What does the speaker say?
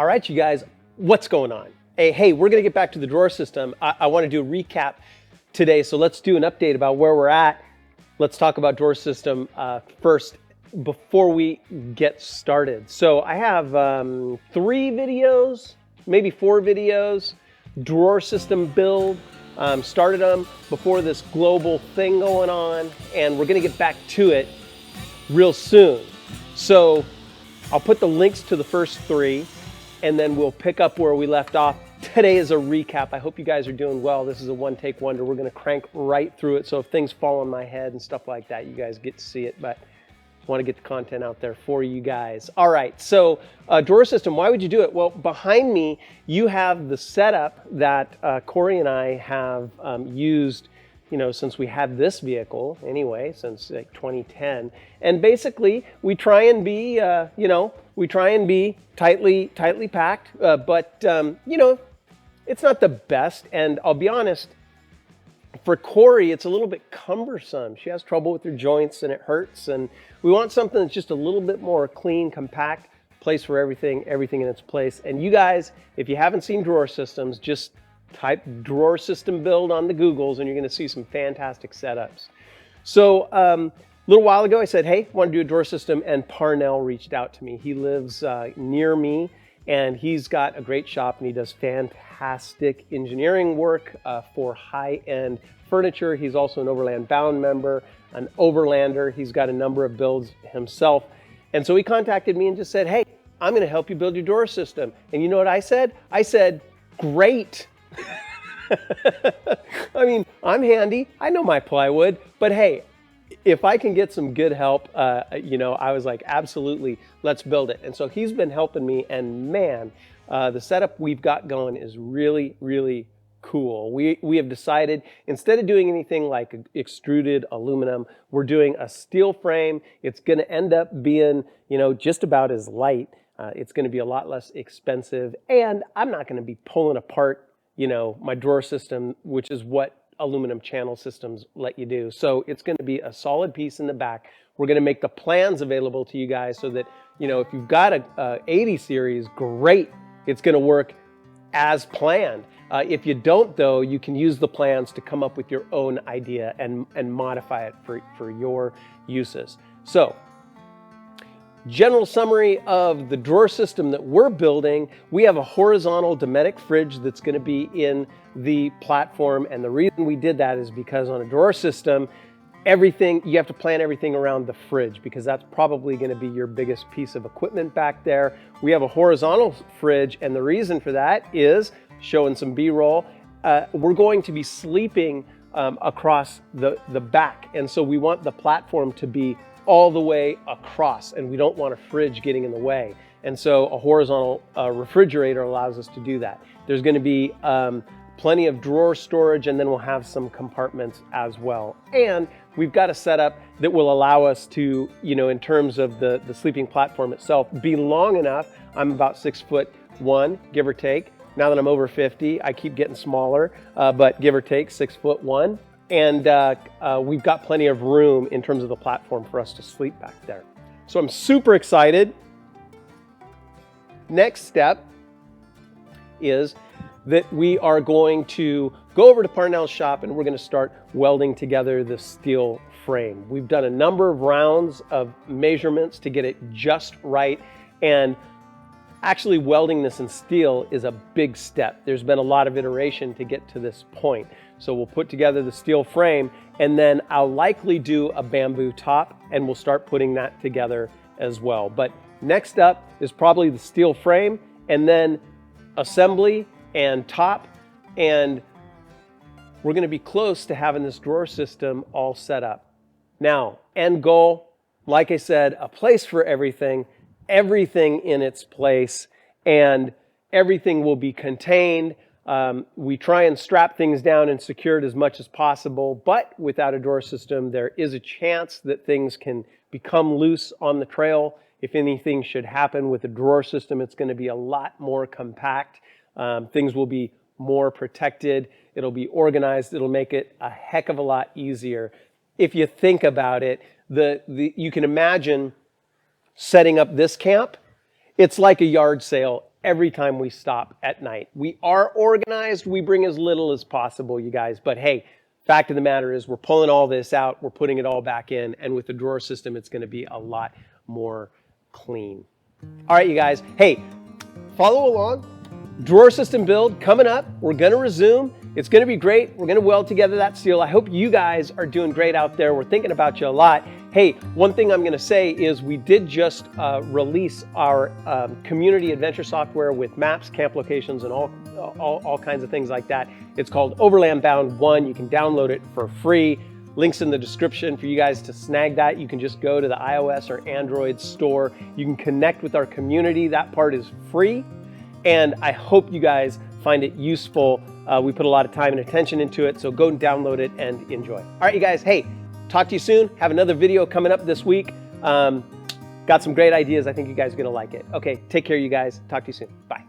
right, you guys, what's going on? Hey, we're going to get back to the drawer system. I want to do a recap today, so let's do an update about where we're at. Let's talk about drawer system first before we get started. So I have 3 videos, maybe 4 videos, drawer system build. Started them before this global thing going on, and we're going to get back to it real soon. So I'll put the links to the first 3, and then we'll pick up where we left off. Today is a recap. I hope you guys are doing well. This is a one-take wonder. We're going to crank right through it, so if things fall on my head and stuff like that, you guys get to see it, but I want to get the content out there for you guys. All right, so drawer system, why would you do it? Well, behind me, you have the setup that Corey and I have used, since we had this vehicle anyway, since like 2010. And basically, we try and be, tightly packed, but it's not the best. And I'll be honest, for Corey, it's a little bit cumbersome. She has trouble with her joints and it hurts. And we want something that's just a little bit more clean, compact, place for everything in its place. And you guys, if you haven't seen drawer systems, just type drawer system build on the Googles and you're going to see some fantastic setups. So a little while ago I said, hey, I want to do a drawer system, and Parnell reached out to me. He lives near me and he's got a great shop and he does fantastic engineering work for high-end furniture. He's also an Overland Bound member, an Overlander. He's got a number of builds himself. And so he contacted me and just said, hey, I'm going to help you build your drawer system. And you know what I said? I said, great. I mean, I'm handy. I know my plywood, but hey, if I can get some good help, I was like, absolutely, let's build it. And so he's been helping me, and man, the setup we've got going is really, really cool. We have decided, instead of doing anything like extruded aluminum, we're doing a steel frame. It's going to end up being, just about as light. It's going to be a lot less expensive, and I'm not going to be pulling apart my drawer system, which is what aluminum channel systems let you do. So it's going to be a solid piece in the back. We're going to make the plans available to you guys so that, if you've got a 80 series, great, it's going to work as planned. If you don't, though, you can use the plans to come up with your own idea and modify it for your uses. So, general summary of the drawer system that we're building. We have a horizontal Dometic fridge that's going to be in the platform, and the reason we did that is because on a drawer system, you have to plan everything around the fridge, because that's probably going to be your biggest piece of equipment back there. We have a horizontal fridge, and the reason for that is, showing some B-roll, we're going to be sleeping across the back, and so we want the platform to be all the way across, and we don't want a fridge getting in the way. And so a horizontal refrigerator allows us to do that. There's going to be plenty of drawer storage, and then we'll have some compartments as well. And we've got a setup that will allow us to, in terms of the sleeping platform itself, be long enough. I'm about 6'1", give or take. Now that I'm over 50, I keep getting smaller, but give or take 6'1". And we've got plenty of room in terms of the platform for us to sleep back there. So I'm super excited. Next step is that we are going to go over to Parnell's shop and we're going to start welding together the steel frame. We've done a number of rounds of measurements to get it just right, and actually welding this in steel is a big step. There's been a lot of iteration to get to this point. So we'll put together the steel frame, and then I'll likely do a bamboo top, and we'll start putting that together as well. But next up is probably the steel frame, and then assembly and top, and we're going to be close to having this drawer system all set up. Now, end goal, like I said, a place for everything in its place, and everything will be contained. We try and strap things down and secure it as much as possible, but without a drawer system, there is a chance that things can become loose on the trail. If anything should happen with a drawer system, it's going to be a lot more compact. Things will be more protected. It'll be organized. It'll make it a heck of a lot easier. If you think about it, you can imagine setting up this camp. It's like a yard sale every time we stop at night. We are organized. We bring as little as possible, you guys. But hey, fact of the matter is we're pulling all this out. We're putting it all back in. And with the drawer system, it's going to be a lot more clean. All right, you guys. Hey, follow along. Drawer system build coming up. We're going to resume. It's going to be great. We're going to weld together that steel. I hope you guys are doing great out there. We're thinking about you a lot. Hey, one thing I'm going to say is we did just release our community adventure software with maps, camp locations, and all kinds of things like that. It's called Overland Bound 1. You can download it for free. Links in the description for you guys to snag that. You can just go to the iOS or Android store. You can connect with our community. That part is free. And I hope you guys find it useful. We put a lot of time and attention into it, so go and download it and enjoy. All right, you guys, hey, talk to you soon. Have another video coming up this week. Got some great ideas. I think you guys are gonna like it. Okay, take care, you guys. Talk to you soon. Bye.